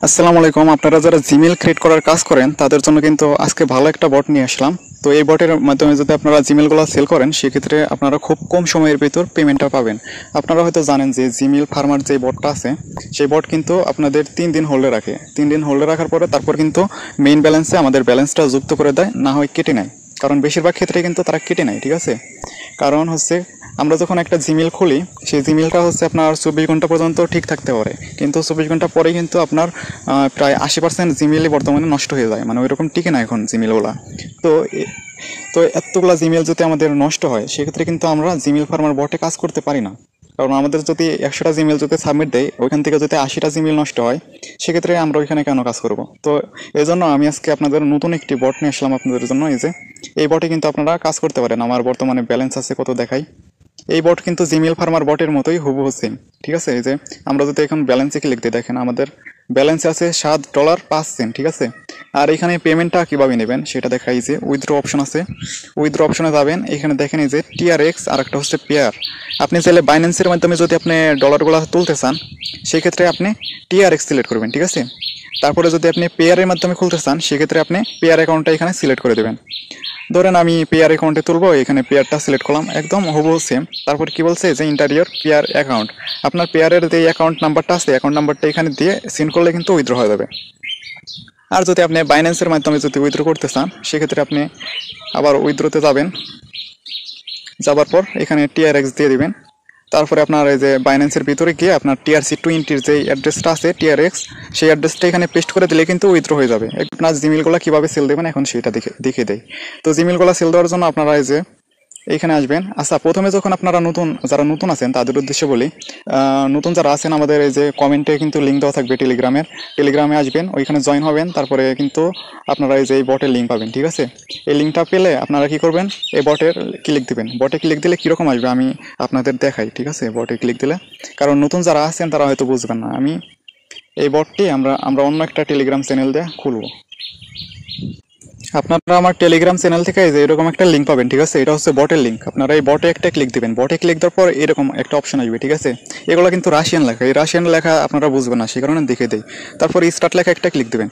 আসসালামু আলাইকুম। আপনারা যারা জিমেইল ক্রিয়েট করার কাজ করেন তাদের জন্য কিন্তু আজকে ভালো একটা বট নিয়ে আসলাম। তো এই বটের মাধ্যমে যদি আপনারা জিমেইলগুলো সেল করেন সেক্ষেত্রে আপনারা খুব কম সময়ের ভিতর পেমেন্টটা পাবেন। আপনারা হয়তো জানেন যে জিমেইল ফার্মার যে বটটা আছে সেই বট কিন্তু আপনাদের 3 দিন হোল্ডে রাখে। 3 দিন হোল্ডে রাখার পরে তারপর কিন্তু মেইন ব্যালেন্সে আমাদের ব্যালেন্সটা যুক্ত করে দেয়, না হয় কেটে নেয়। কারণ বেশিরভাগ ক্ষেত্রে কিন্তু তারা কেটে নেয়, ঠিক আছে। কারণ হচ্ছে আমরা যখন একটা জিমেইল খুলি সেই জিমেইলটা হচ্ছে আপনার 24 ঘন্টা পর্যন্ত ঠিক থাকতে পারে, কিন্তু 24 ঘন্টা পরেই কিন্তু আপনার প্রায় 80% জিমেইলই বর্তমানে নষ্ট হয়ে যায়, মানে ওইরকম টিকে না এখন জিমেইলগুলা। তো তো এতগুলা জিমেইল যদি আমাদের নষ্ট হয় সেক্ষেত্রে কিন্তু আমরা জিমেইল ফার্মার বটে কাজ করতে পারি না। কারণ আমাদের যদি 100টা জিমেইল যদি সাবমিট দেয় ওইখান থেকে যদি 80টা জিমেইল নষ্ট হয় সেক্ষেত্রে আমরা ওইখানে কেন কাজ করব। তো এই জন্য আমি আজকে আপনাদের নতুন একটি বট নিয়ে আসলাম আপনাদের জন্য। এই বটে কিন্তু আপনারা কাজ করতে পারেন। আমার বর্তমানে ব্যালেন্স আছে কত দেখাই। এই বট কিন্তু জিমেইল ফার্মার বটের মতোই হুবহু সেম, ঠিক আছে। এই যে আমরা যদি এখন ব্যালেন্সে ক্লিক দিই, দেখেন আমাদের ব্যালেন্সে আছে $7.05, ঠিক আছে। আর এখানে পেমেন্টটা কীভাবে নেবেন সেটা দেখাই। যে উইথড্র অপশন আছে, উইথড্র অপশনে যাবেন, এখানে দেখেন এই যে TRX আর একটা হচ্ছে পেয়ার। আপনি চাইলে বাইন্যান্সের মাধ্যমে যদি আপনি ডলারগুলো তুলতে চান সেক্ষেত্রে আপনি TRX সিলেক্ট করবেন, ঠিক আছে। তারপরে যদি আপনি পেয়ারের মাধ্যমে খুলতে চান সেক্ষেত্রে আপনি পেয়ার অ্যাকাউন্টটা এখানে সিলেক্ট করে দেবেন। ধরেন আমি পেয়ার অ্যাকাউন্টে তুলবো, এখানে পেয়ারটা সিলেক্ট করলাম, একদম হুবহু সেম। তারপর কি বলছে যে ইন্টারিয়র পেয়ার অ্যাকাউন্ট, আপনার পেয়ারের যে অ্যাকাউন্ট নাম্বারটা আছে অ্যাকাউন্ট নাম্বারটা এখানে দিয়ে সেন্ড করলে কিন্তু উইথড্র হয়ে যাবে। আর যদি আপনি বাইন্যান্সের মাধ্যমে যদি উইথড্র করতে চান সেক্ষেত্রে আপনি আবার উইথড্রতে যাবেন, যাবার পর এখানে TRX দিয়ে দিবেন। তারপরে আপনার এই যে বাইন্যান্সের ভিতরে গিয়ে আপনার TRC20 যে অ্যাড্রেসটা আছে TRX, সেই অ্যাড্রেসটা এখানে পেস্ট করে দিলে কিন্তু উইথড্র হয়ে যাবে। আপনার জিমেইলগুলো কীভাবে সেল দেবেন এখন সেটা দেখিয়ে দেয়। তো জিমেইলগুলো সেল দেওয়ার জন্য আপনারা এই যে এইখানে আসবেন। আচ্ছা, প্রথমে যখন আপনারা যারা নতুন আছেন তাদের উদ্দেশ্যে বলি, নতুন যারা আছেন আমাদের এই যে কমেন্টে কিন্তু লিঙ্ক দেওয়া থাকবে টেলিগ্রামে আসবেন, ওইখানে জয়েন হবেন। তারপরে কিন্তু আপনারা এই যে এই বটের লিঙ্ক পাবেন, ঠিক আছে। এই লিঙ্কটা পেলে আপনারা কি করবেন, এই বটের ক্লিক দিবেন। বটে ক্লিক দিলে কীরকম আসবে আমি আপনাদের দেখাই, ঠিক আছে। বটে ক্লিক দিলে, কারণ নতুন যারা আছেন তারা হয়তো বুঝবেন না। আমি এই বটটি আমরা অন্য একটা টেলিগ্রাম চ্যানেল দিয়ে খুলবো। আপনারা আমার টেলিগ্রাম চ্যানেল থেকে এই যে এরকম একটা লিঙ্ক পাবেন, ঠিক আছে। এটা হচ্ছে বটের লিঙ্ক। আপনারা এই বটে একটা ক্লিক দিবেন। বটে ক্লিক দেওয়ার পর এরকম একটা অপশন আসবে, ঠিক আছে। এগুলো কিন্তু রাশিয়ান লেখা, এই রাশিয়ান লেখা আপনারা বুঝবেন না, সেই কারণে দেখে দেই। তারপর স্টার্ট লেখা একটা ক্লিক দিবেন।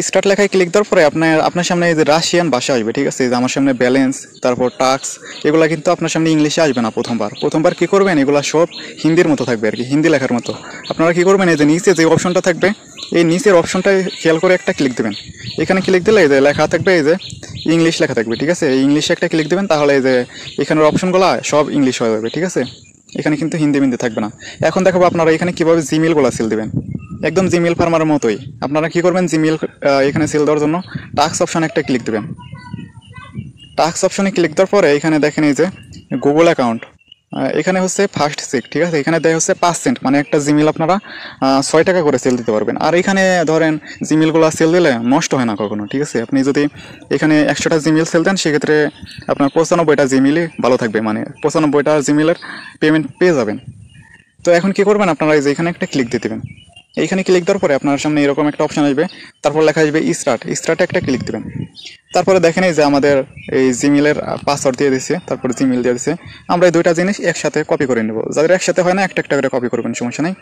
স্টার্ট লেখায় ক্লিক দেওয়ার পরে আপনার সামনে এই যে রাশিয়ান ভাষা আসবে, ঠিক আছে। যে আমার সামনে ব্যালেন্স, তারপর টাস্ক, এগুলো কিন্তু আপনার সামনে ইংলিশে আসবে না। প্রথমবার কি করবেন, এগুলো সব হিন্দির মতো থাকবে আর কি, হিন্দি লেখার মতো। আপনারা কি করবেন, এই যে নিচে যে অপশনটা থাকবে এই নিচের অপশনটায় খেয়াল করে একটা ক্লিক দেবেন। এখানে ক্লিক দিলে এই যে লেখা থাকবে, এই যে ইংলিশ লেখা থাকবে, ঠিক আছে। এই ইংলিশে একটা ক্লিক দেবেন, তাহলে এই যে এখানের অপশনগুলো সব ইংলিশ হয়ে যাবে, ঠিক আছে। এখানে কিন্তু হিন্দি মিন্দি থাকবে না। এখন দেখাবো আপনারা এখানে কীভাবে জিমেইলগুলো সেল দেবেন, একদম জিমেইল ফার্মারের মতোই। আপনারা কি করবেন, জিমেইল এখানে সেল দেওয়ার জন্য টাস্ক অপশানে একটা ক্লিক দেবেন। টাস্ক অপশনে ক্লিক দেওয়ার পরে এখানে দেখেন এই যে গুগল অ্যাকাউন্ট, এখানে হচ্ছে ফার্স্ট চেক, ঠিক আছে। এখানে দেয় হচ্ছে 5 সেন্ট, মানে একটা জিমেইল আপনারা 6 টাকা করে সেল দিতে পারবেন। আর এখানে ধরেন জিমেইলগুলো সেল দিলে নষ্ট হয় না কখনো, ঠিক আছে। আপনি যদি এখানে 100টা জিমেইল সেল দেন সেক্ষেত্রে আপনার 95টা জিমেইলই ভালো থাকবে, মানে 95টা জিমেইলের পেমেন্ট পেয়ে যাবেন। তো এখন কি করবেন, আপনারা এই যে এখানে একটা ক্লিক দিয়ে দেবেন। এইখানে ক্লিক দেওয়ার পরে আপনার সামনে এরকম একটা অপশন আসবে, তারপর লেখা আসবে স্টার্টে একটা ক্লিক দেবেন। তারপরে দেখেন এই যে আমাদের এই জিমেইলের পাসওয়ার্ড দিয়ে দিচ্ছে, তারপরে জিমেইল দিয়ে দিচ্ছে। আমরা এই দুইটা জিনিস একসাথে কপি করে নেব। যাদের একসাথে হয় না একটা একটা করে কপি করবেন, সমস্যা নেই।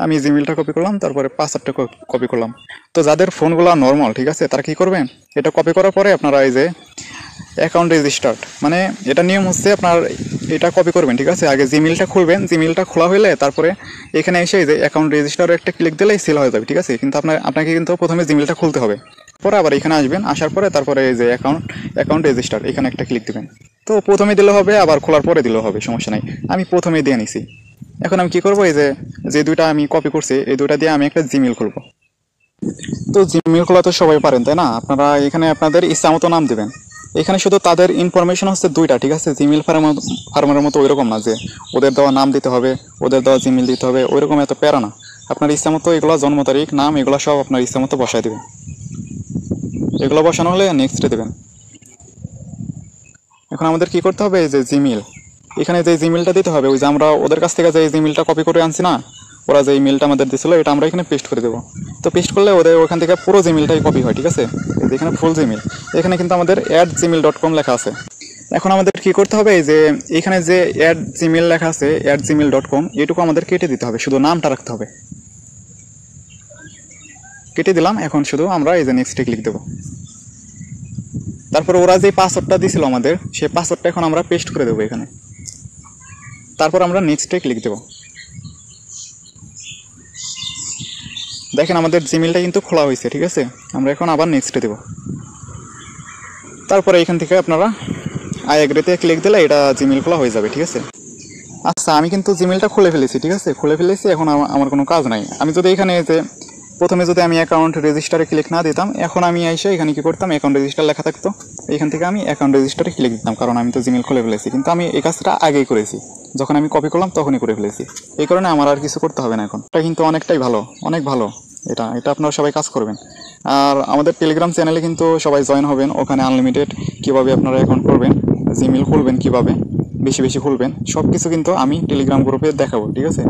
আমি জিমেইলটা কপি করলাম, তারপরে পাসওয়ার্ডটা কপি করলাম। তো যাদের ফোনগুলো নর্মাল, ঠিক আছে, তারা কি করবেন, এটা কপি করার পরে আপনারা এই যে অ্যাকাউন্ট রেজিস্টার্ড, মানে এটা নিয়ম হচ্ছে আপনার এটা কপি করবেন, ঠিক আছে। আগে জিমেইলটা খুলবেন, জিমেইলটা খোলা হলে তারপরে এখানে এসে যে অ্যাকাউন্ট রেজিস্টারে একটা ক্লিক দিলেই সেল হয়ে যাবে, ঠিক আছে। কিন্তু আপনাকে কিন্তু প্রথমে জিমেইলটা খুলতে হবে, পরে আবার এখানে আসবেন, আসার পরে তারপরে এই যে অ্যাকাউন্ট রেজিস্টার এখানে একটা ক্লিক দেবেন। তো প্রথমে দিলে হবে, আবার খোলার পরে দিলেও হবে, সমস্যা নাই। আমি প্রথমেই দিয়ে নিছি। এখন আমি কি করবো, এই যে দুইটা আমি কপি করছি এই দুইটা দিয়ে আমি একটা জিমেইল খুলবো। তো জিমেইল খোলা তো সবাই পারেন, তাই না। আপনারা এখানে আপনাদের ইচ্ছা মতো নাম দেবেন। এখানে শুধু তাদের ইনফরমেশন হচ্ছে দুইটা, ঠিক আছে। জিমেইল ফার্মারের মতো ওইরকম না যে ওদের দেওয়া নাম দিতে হবে, ওদের দেওয়া জিমেইল দিতে হবে, ওইরকম এত প্যারা না। আপনার ইচ্ছা মতো এগুলো জন্ম তারিখ, নাম, এগুলো সব আপনার ইচ্ছা মতো বসায় দেবেন। এগুলো বসানো হলে নেক্সটে দেবেন। এখন আমাদের কি করতে হবে, এই যে জিমেইল, এখানে যে জিমেইলটা দিতে হবে, ওই যে আমরা ওদের কাছ থেকে যে জিমেইলটা কপি করে আনছি না, ওরা যে ইমেলটা আমাদের দিয়েছিল এটা আমরা এখানে পেস্ট করে দেবো। তো পেস্ট করলে ওদের ওখান থেকে পুরো জিমেইলটাই কপি হয়, ঠিক আছে। এখানে ফুল জিমেইল, এখানে কিন্তু আমাদের @gmail.com লেখা আছে। এখন আমাদের কি করতে হবে, এই যে এখানে যে @gmail লেখা আছে @gmail.com, এটুকু আমাদের কেটে দিতে হবে, শুধু নামটা রাখতে হবে। কেটে দিলাম। এখন শুধু আমরা এই যে নেক্সটে ক্লিক দেবো। তারপর ওরা যে পাসওয়ার্ডটা দিয়েছিল আমাদের, সেই পাসওয়ার্ডটা এখন আমরা পেস্ট করে দেবো এখানে। তারপর আমরা নেক্সটে ক্লিক দেবো। দেখেন আমাদের জিমেলটা কিন্তু খোলা হয়েছে, ঠিক আছে। আমরা এখন আবার নেক্সটে দেবো। তারপরে এখান থেকে আপনারা আই এগ্রিতে ক্লিক দিলে এটা জিমেল খোলা হয়ে যাবে, ঠিক আছে। আচ্ছা, আমি কিন্তু জিমেলটা খুলে ফেলেছি, ঠিক আছে, খুলে ফেলেছি। এখন আমার কোনো কাজ নাই। আমি যদি এখানে যে প্রথমে যদি আমি অ্যাকাউন্ট রেজিস্টারে ক্লিক না দিতাম, এখন আমি এসে এখানে কী করতাম, অ্যাকাউন্ট রেজিস্টার লেখা থাকতো, এখান থেকে আমি অ্যাকাউন্ট রেজিস্টারে ক্লিক দিতাম, কারণ আমি তো জিমেল খুলে ফেলেছি। কিন্তু আমি এই কাজটা আগেই করেছি, যখন আমি কপি করলাম তখনই করে ফেলেছি। এই কারণে আমার আর কিছু করতে হবে না এখন। এটা কিন্তু অনেকটাই ভালো, অনেক ভালো। এটা আপনারা সবাই কাজ করবেন। আর আমাদের টেলিগ্রাম চ্যানেলে কিন্তু সবাই জয়েন হবেন। ওখানে আনলিমিটেড কীভাবে আপনারা অ্যাকাউন্ট করবেন, জিমেল খুলবেন কীভাবে, বেশি বেশি খুলবেন, সব কিছু কিন্তু আমি টেলিগ্রাম গ্রুপে দেখাবো, ঠিক আছে।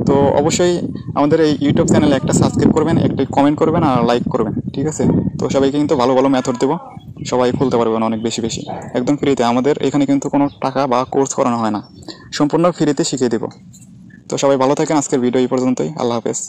তো অবশ্যই আমাদের এই ইউটিউব চ্যানেলে একটা সাবস্ক্রাইব করবেন, একটা কমেন্ট করবেন আর লাইক করবেন, ঠিক আছে। তো সবাইকে কিন্তু ভালো ভালো মেথড দেবো, সবাই খুলতে পারবেন অনেক বেশি বেশি, একদম ফ্রিতে। আমাদের এখানে কিন্তু কোনো টাকা বা কোর্স করানো হয় না, সম্পূর্ণ ফ্রিতে শিখিয়ে দেবো। তো সবাই ভালো থাকেন। আজকের ভিডিও এই পর্যন্তই। আল্লাহ হাফেজ।